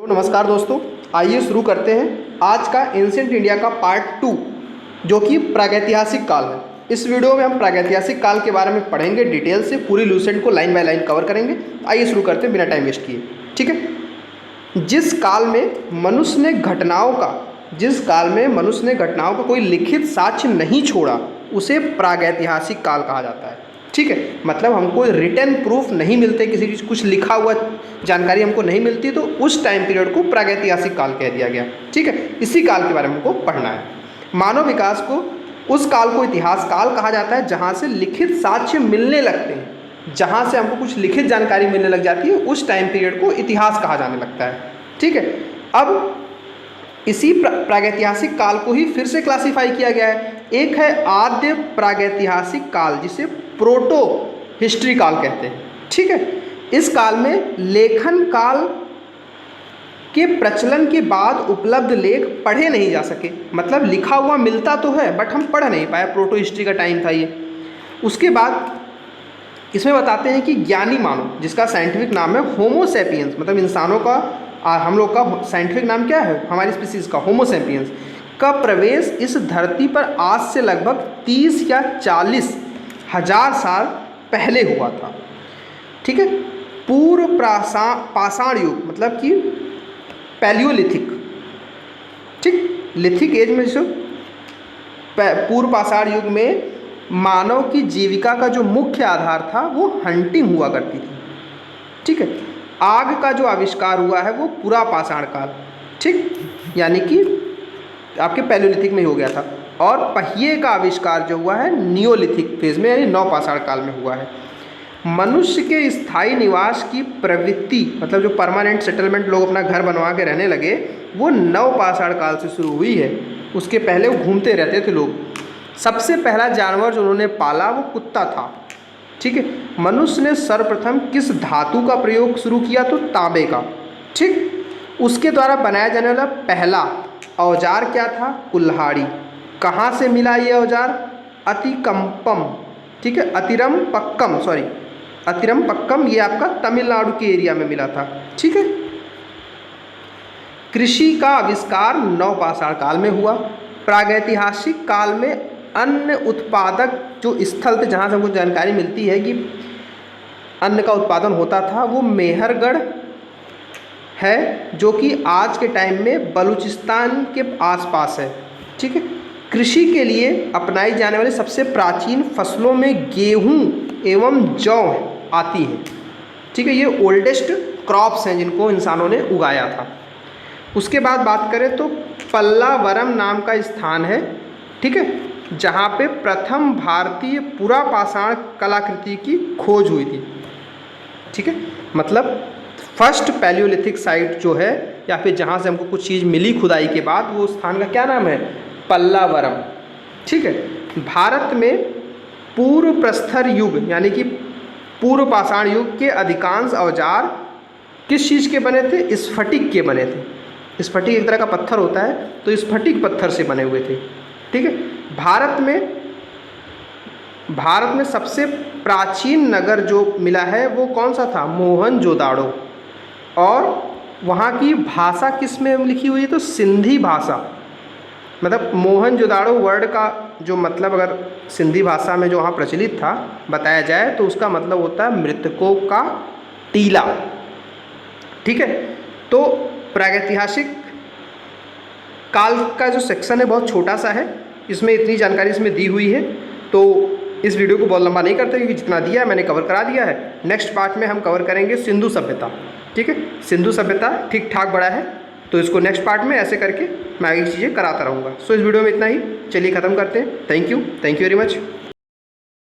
तो नमस्कार दोस्तों, आइए शुरू करते हैं आज का एंशिएंट इंडिया का पार्ट 2 जो कि प्रागैतिहासिक काल है। इस वीडियो में हम प्रागैतिहासिक काल के बारे में पढ़ेंगे, डिटेल से पूरी लूसेंट को लाइन बाय लाइन कवर करेंगे। आइए शुरू करते हैं बिना टाइम वेस्ट किए। ठीक है, जिस काल में मनुष्य ने घटनाओं का कोई लिखित साक्ष्य नहीं छोड़ा उसे प्रागैतिहासिक काल कहा जाता है। ठीक है, मतलब हमको रिटन प्रूफ नहीं मिलते, किसी चीज़ कुछ लिखा हुआ जानकारी हमको नहीं मिलती, तो उस टाइम पीरियड को प्रागैतिहासिक काल कह दिया गया। ठीक है, इसी काल के बारे में हमको पढ़ना है। मानव विकास को उस काल को इतिहास काल कहा जाता है जहाँ से लिखित साक्ष्य मिलने लगते हैं, जहाँ से हमको कुछ लिखित जानकारी मिलने लग जाती है, उस टाइम पीरियड को इतिहास कहा जाने लगता है। ठीक है, अब इसी प्रागैतिहासिक काल को ही फिर से क्लासिफाई किया गया है। एक है आद्य प्रागैतिहासिक काल, जिसे प्रोटो हिस्ट्री काल कहते हैं। ठीक है, इस काल में लेखन काल के प्रचलन के बाद उपलब्ध लेख पढ़े नहीं जा सके, मतलब लिखा हुआ मिलता तो है बट हम पढ़ नहीं पाए। प्रोटो हिस्ट्री का टाइम था ये। उसके बाद इसमें बताते हैं कि ज्ञानी मानव, जिसका साइंटिफिक नाम है होमो सैपियंस, मतलब इंसानों का हम लोग का साइंटिफिक नाम क्या है, हमारी स्पीसीज का होमो सैपियंस का प्रवेश इस धरती पर आज से लगभग 30 या 40 हजार साल पहले हुआ था। ठीक है, पूर्व पाषाण युग, मतलब कि पैलियोलिथिक। ठीक, लिथिक एज में जो पूर्व पाषाण युग में मानव की जीविका का जो मुख्य आधार था वो हंटिंग हुआ करती थी। ठीक है, आग का जो आविष्कार हुआ है वो पूरा पाषाण काल, ठीक, यानी कि आपके पैलियोलिथिक में हो गया था। और पहिए का आविष्कार जो हुआ है नियोलिथिक फेज में, यानी नवपाषाण काल में हुआ है। मनुष्य के स्थायी निवास की प्रवृत्ति, मतलब जो परमानेंट सेटलमेंट, लोग अपना घर बनवा के रहने लगे, वो नवपाषाण काल से शुरू हुई है। उसके पहले वो घूमते रहते थे लोग। सबसे पहला जानवर जो उन्होंने पाला वो कुत्ता था। ठीक है, मनुष्य ने सर्वप्रथम किस धातु का प्रयोग शुरू किया, तो तांबे का। ठीक, उसके द्वारा बनाया जाने वाला पहला औजार क्या था, कुल्हाड़ी। कहाँ से मिला ये औजार, अतिकम्पम। ठीक है, अतिरम पक्कम, ये आपका तमिलनाडु के एरिया में मिला था। ठीक है, कृषि का आविष्कार नवपाषाण काल में हुआ। प्रागैतिहासिक काल में अन्न उत्पादक जो स्थल थे, जहाँ से हमको जानकारी मिलती है कि अन्न का उत्पादन होता था, वो मेहरगढ़ है, जो कि आज के टाइम में बलूचिस्तान के आसपास है। ठीक है, कृषि के लिए अपनाई जाने वाली सबसे प्राचीन फसलों में गेहूं एवं जौ आती है। ठीक है, ये ओल्डेस्ट क्रॉप्स हैं जिनको इंसानों ने उगाया था। उसके बाद बात करें तो पल्लावरम नाम का स्थान है। ठीक है, जहाँ पे प्रथम भारतीय पुरापाषाण कलाकृति की खोज हुई थी। ठीक है, मतलब फर्स्ट पैलियोलिथिक साइट जो है, या फिर जहाँ से हमको कुछ चीज़ मिली खुदाई के बाद, वो स्थान का क्या नाम है, पल्लावरम। ठीक है, भारत में पूर्व प्रस्तर युग यानी कि पूर्व पाषाण युग के अधिकांश औजार किस चीज़ के बने थे, स्फटिक के बने थे। स्फटिक एक तरह का पत्थर होता है, तो स्फटिक पत्थर से बने हुए थे। ठीक है, भारत में सबसे प्राचीन नगर जो मिला है वो कौन सा था, मोहनजोदाड़ो। और वहाँ की भाषा किस में लिखी हुई है, तो सिंधी भाषा। मतलब मोहनजोदाड़ो वर्ड का जो मतलब, अगर सिंधी भाषा में जो वहाँ प्रचलित था बताया जाए, तो उसका मतलब होता है मृतकों का टीला। ठीक है, तो प्रागैतिहासिक काल का जो सेक्शन है बहुत छोटा सा है, इसमें इतनी जानकारी इसमें दी हुई है, तो इस वीडियो को बहुत लंबा नहीं करते, क्योंकि जितना दिया है मैंने कवर करा दिया है। नेक्स्ट पार्ट में हम कवर करेंगे सिंधु सभ्यता। ठीक है, सिंधु सभ्यता ठीक ठाक बड़ा है, तो इसको नेक्स्ट पार्ट में ऐसे करके मैं आगे चीज़ें कराता रहूँगा। सो इस वीडियो में इतना ही, चलिए ख़त्म करते हैं। Thank you very much.